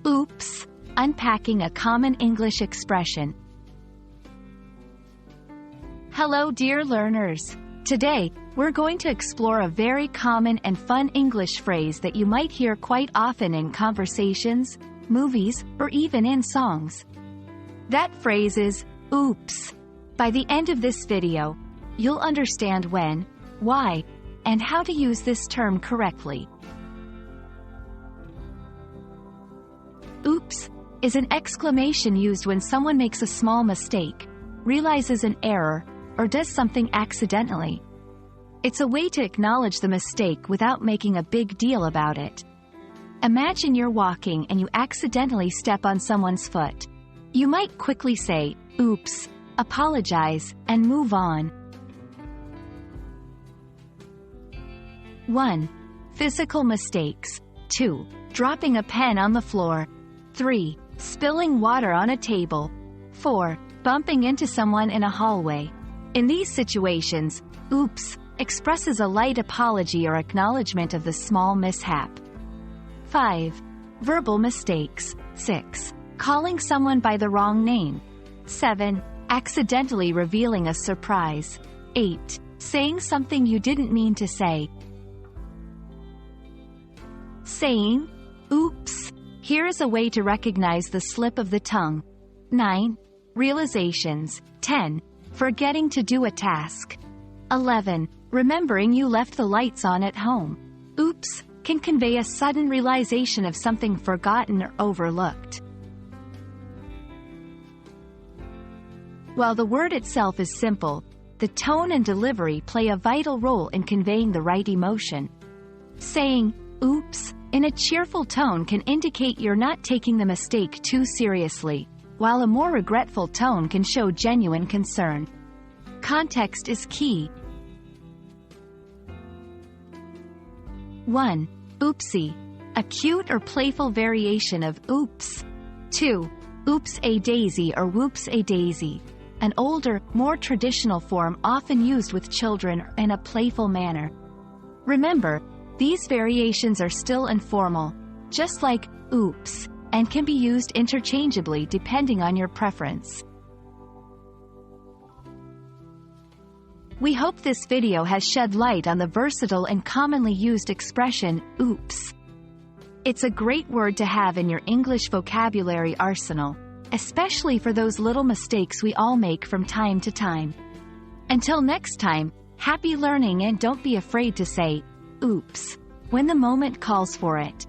Oops. Unpacking a common English expression. Hello dear learners. Today, we're going to explore a very common and fun English phrase that you might hear quite often in conversations, movies, or even in songs. That phrase is, oops. By the end of this video, you'll understand when, why, and how to use this term correctly. Oops is an exclamation used when someone makes a small mistake, realizes an error, or does something accidentally. It's a way to acknowledge the mistake without making a big deal about it. Imagine you're walking and you accidentally step on someone's foot. You might quickly say, oops, apologize, and move on. 1. Physical mistakes. 2. Dropping a pen on the floor. 3. Spilling water on a table. 4. Bumping into someone in a hallway. In these situations, oops expresses a light apology or acknowledgement of the small mishap. 5. Verbal mistakes. 6. Calling someone by the wrong name. 7. Accidentally revealing a surprise. 8. Saying something you didn't mean to say. Saying, oops. Here is a way to recognize the slip of the tongue. 9. Realizations. 10. Forgetting to do a task. 11. Remembering you left the lights on at home. Oops can convey a sudden realization of something forgotten or overlooked. While the word itself is simple, the tone and delivery play a vital role in conveying the right emotion. Saying, oops, in a cheerful tone can indicate you're not taking the mistake too seriously, while a more regretful tone can show genuine concern. Context is key. 1. Oopsie. A cute or playful variation of oops. 2. Oops a daisy or whoops a daisy. An older, more traditional form often used with children in a playful manner. Remember, these variations are still informal, just like oops, and can be used interchangeably depending on your preference. We hope this video has shed light on the versatile and commonly used expression, oops. It's a great word to have in your English vocabulary arsenal, especially for those little mistakes we all make from time to time. Until next time, happy learning and don't be afraid to say, oops, when the moment calls for it.